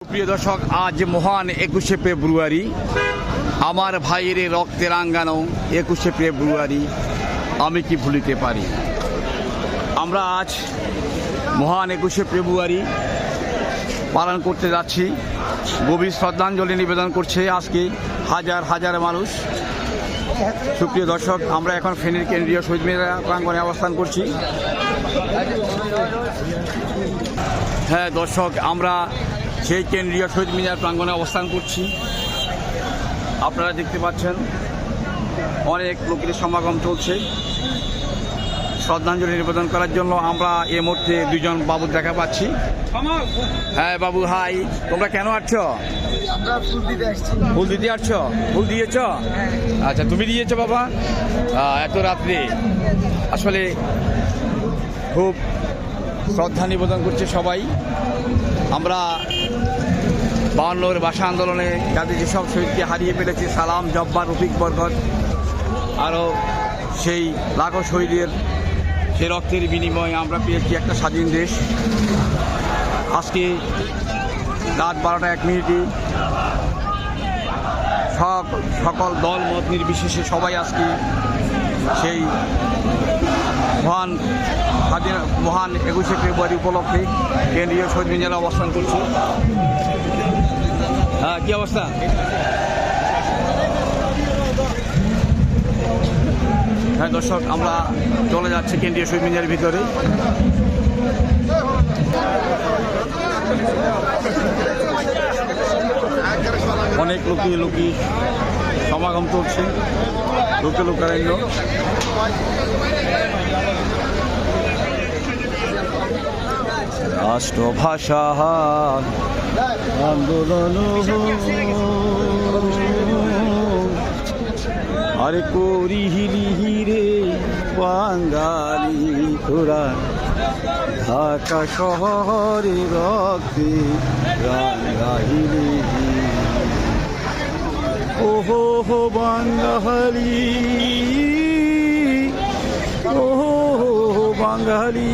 প্রিয় দর্শক, আজ মহান 21শে ফেব্রুয়ারি, আমার ভাইয়ের রক্তে রাঙ্গানো 21শে ফেব্রুয়ারি আমি কি ভুলিতে পারি। আমরা আজ মহান 21শে ফেব্রুয়ারি পালন করতে যাচ্ছি। গভীর শ্রদ্ধাঞ্জলি নিবেদন করছে আজকে হাজার হাজার মানুষ। সুপ্রিয় দর্শক, আমরা এখন ফেনীর কেন্দ্রীয় শহীদ মিনার প্রাঙ্গণে অবস্থান করছি। হ্যাঁ দর্শক, আমরা সেই কেন্দ্রীয় শহীদ মিনার প্রাঙ্গণে অবস্থান করছি। আপনারা দেখতে পাচ্ছেন অনেক লোকের সমাগম চলছে শ্রদ্ধাঞ্জলি নিবেদন করার জন্য। আমরা এই মুহূর্তে দুজন বাবু দেখা পাচ্ছি। হ্যাঁ বাবু, হাই। তোমরা কেন আসছো? ফুল দিতে আসছো? ফুল দিয়েছ? আচ্ছা, তুমি দিয়েছো বাবা? এত রাত্রে আসলে খুব শ্রদ্ধা নিবেদন করছে সবাই। আমরা 52-এর ভাষা আন্দোলনে যাদের যেসব শহীদকে হারিয়ে ফেলেছে, সালাম, জব্বার, রফিক, বরকত, আরও সেই লাখো শহীদের সে রক্তের বিনিময়ে আমরা পেয়েছি একটা স্বাধীন দেশ। আজকে রাত 12টা 1 মিনিটে সকল দল মত নির্বিশেষে সবাই আজকে সেই মহান 21শে ফেব্রুয়ারি উপলক্ষে কেন্দ্রীয় শহীদ মিনারে অবস্থান করছে। হ্যাঁ, কি অবস্থা? হ্যাঁ দর্শক, আমরা চলে যাচ্ছি কেন্দ্রীয় শহীদ মিনারের ভিতরে। অনেক লোকে সমাগম চলছে, লোকারণ্য। রাষ্ট্রভাষা আন্দোলন আরে করি হিরে বাঙালি তোরা, ঢাকা শহরে রক্তে রাঙাইলি। ওহো হো বাঙালি, ওহো হো বাঙালি,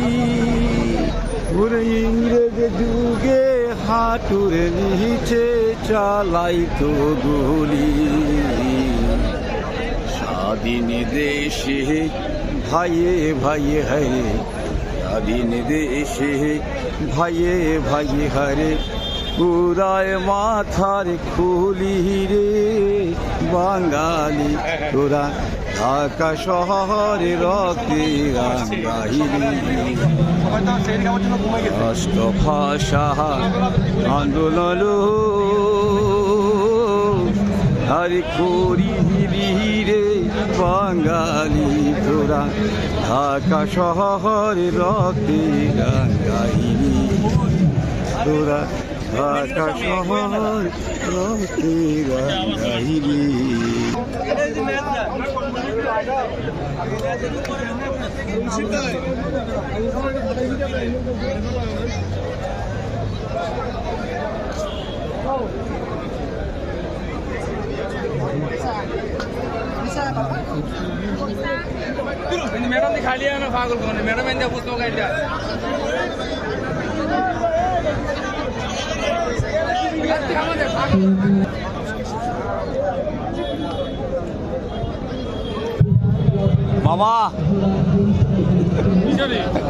ওরে ইংরেজ যুগে হাঁটুর নিচে চালাইতো গুলি। স্বাধীন দেশে ভাইয়ে ভাইয়ে হারে, স্বাধীন দেশে ভাইয়ে ভাইয়ে হারে, পুরায় মাথার খুলি রে বাঙালি তোরা, ঢাকা শহরে রক্তে রাঙাইলি। রাষ্ট্রভাষা আন্দোলন আরে করি রে বাঙালি তোরা, ঢাকা শহরে রক্তে রাঙাইলি তোরা, ঢাকা শহর রক্তে রাঙাইলি। मैडम दिखा लिया ना पागल कौन है? मैडम मैंने पुस्तक का लिया। মামা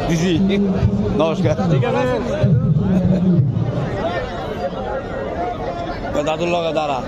দিদি নমস্কার। ঠিক আছে, দাদুর লগা দাঁড়া।